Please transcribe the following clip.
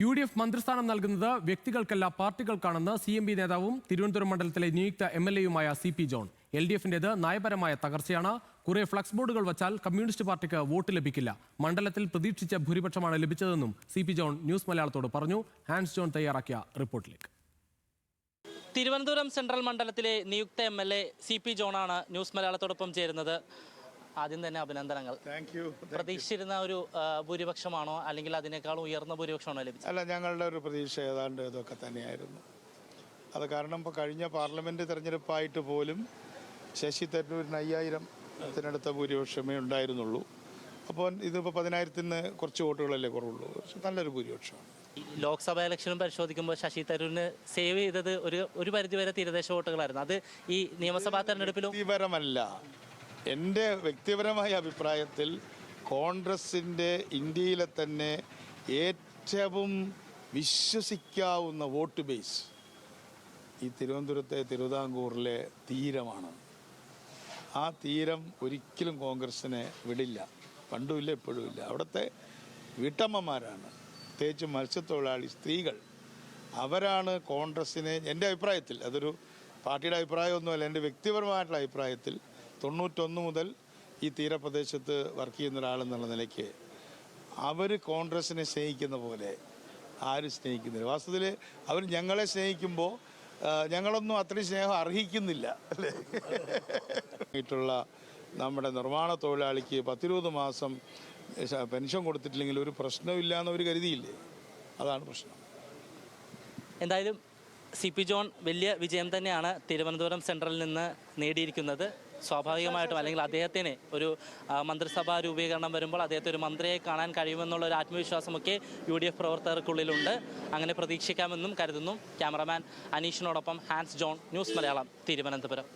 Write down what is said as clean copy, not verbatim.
UDF മന്ത്രിസ്ഥാനം നൽകുന്നത് വ്യക്തികൾക്കല്ല പാർട്ടികൾക്കാണെന്ന് CMB നേതാവും തിരുവനന്തപുരം മണ്ഡലത്തിലെ നിയുക്ത MLA-യുമായ CP ജോൺ. LDF-ന്റേത് നയപരമായ തകർച്ചയാണ്. കുറെ ഫ്ലക്സ് ബോർഡുകൾ വച്ചാൽ കമ്മ്യൂണിസ്റ്റ് പാർട്ടിക്ക് വോട്ട് ലഭിക്കില്ല. മണ്ഡലത്തിൽ പ്രതീക്ഷിച്ച ഭൂരിപക്ഷമാണ് ലഭിച്ചതെന്നും CP ജോൺ ന്യൂസ് മലയാളത്തോട് പറഞ്ഞു. ഹാൻസ് ജോൺ തയ്യാറാക്കിയ റിപ്പോർട്ടിലേക്ക്. തിരുവനന്തപുരം സെൻട്രൽ മണ്ഡലത്തിലെ നിയുക്ത MLA CP ജോണാണ് ന്യൂസ് മലയാളത്തോടൊപ്പം ചേരുന്നത്. ആദ്യം തന്നെ അഭിനന്ദനങ്ങൾ. പ്രതീക്ഷിച്ചിരുന്ന ഒരു ഭൂരിപക്ഷമാണോ അല്ലെങ്കിൽ അതിനേക്കാളും ഉയർന്ന ഭൂരിപക്ഷമാണോ ലഭിച്ചത്? അല്ല, ഞങ്ങളുടെ ഒരു പ്രതീക്ഷ ഏതാണ്ട് ഇതൊക്കെ തന്നെയായിരുന്നു. അത് കാരണം ഇപ്പോൾ കഴിഞ്ഞ പാർലമെൻറ്റ് തെരഞ്ഞെടുപ്പായിട്ട് പോലും ശശി തരൂരിന് 5000-ത്തിനടുത്ത ഭൂരിപക്ഷമേ ഉണ്ടായിരുന്നുള്ളൂ. അപ്പോൾ ഇതിപ്പോൾ 10,000-ന് കുറച്ച് വോട്ടുകളല്ലേ കുറവുള്ളൂ. പക്ഷെ നല്ലൊരു ഭൂരിപക്ഷമാണ്. ലോക്സഭാ ഇലക്ഷനും പരിശോധിക്കുമ്പോൾ ശശി തരൂരിന് സേവ് ചെയ്തത് ഒരു പരിധിവരെ തീരദേശ വോട്ടുകളായിരുന്നു. അത് ഈ നിയമസഭാ തെരഞ്ഞെടുപ്പിലും വ്യക്തിപരമല്ല, എൻ്റെ വ്യക്തിപരമായ അഭിപ്രായത്തിൽ കോൺഗ്രസിൻ്റെ ഇന്ത്യയിലെ തന്നെ ഏറ്റവും വിശ്വസിക്കാവുന്ന വോട്ട് ബേസ് ഈ തിരുവിതാംകൂറിലെ തീരമാണ്. ആ തീരം ഒരിക്കലും കോൺഗ്രസിനെ വിടില്ല. പണ്ടുമില്ല, എപ്പോഴുമില്ല. അവിടുത്തെ വീട്ടമ്മമാരാണ്, പ്രത്യേകിച്ച് മത്സ്യത്തൊഴിലാളി സ്ത്രീകൾ, അവരാണ് കോൺഗ്രസിനെ, എൻ്റെ അഭിപ്രായത്തിൽ, അതൊരു പാർട്ടിയുടെ അഭിപ്രായമൊന്നുമല്ല, എൻ്റെ വ്യക്തിപരമായിട്ടുള്ള അഭിപ്രായത്തിൽ 91 മുതൽ ഈ തീരപ്രദേശത്ത് വർക്ക് ചെയ്യുന്ന ഒരാളെന്നുള്ള നിലയ്ക്ക് അവർ കോൺഗ്രസിനെ സ്നേഹിക്കുന്ന പോലെ ആരും സ്നേഹിക്കുന്നില്ല. വാസ്തവത്തിൽ അവർ ഞങ്ങളെ സ്നേഹിക്കുമ്പോൾ ഞങ്ങളൊന്നും അത്രയും സ്നേഹം അർഹിക്കുന്നില്ല, അല്ലേ? ായിട്ടുള്ള നമ്മുടെ നിർമ്മാണ തൊഴിലാളിക്ക് 10-20 മാസം പെൻഷൻ കൊടുത്തിട്ടില്ലെങ്കിൽ ഒരു പ്രശ്നമില്ല എന്നവർ കരുതിയില്ലേ? അതാണ് പ്രശ്നം. എന്തായാലും CP ജോൺ വലിയ വിജയം തന്നെയാണ് തിരുവനന്തപുരം സെൻട്രലിൽ നിന്ന് നേടിയിരിക്കുന്നത്. സ്വാഭാവികമായിട്ടും അല്ലെങ്കിൽ അദ്ദേഹത്തിന് ഒരു മന്ത്രിസഭാ രൂപീകരണം വരുമ്പോൾ അദ്ദേഹത്തെ ഒരു മന്ത്രിയെ കാണാൻ കഴിയുമെന്നുള്ള ഒരു ആത്മവിശ്വാസമൊക്കെ UDF പ്രവർത്തകർക്കുള്ളിലുണ്ട്. അങ്ങനെ പ്രതീക്ഷിക്കാമെന്നും കരുതുന്നു. ക്യാമറമാൻ അനീഷിനോടൊപ്പം Hans John, news Malayalam, Thiruvananthapuram.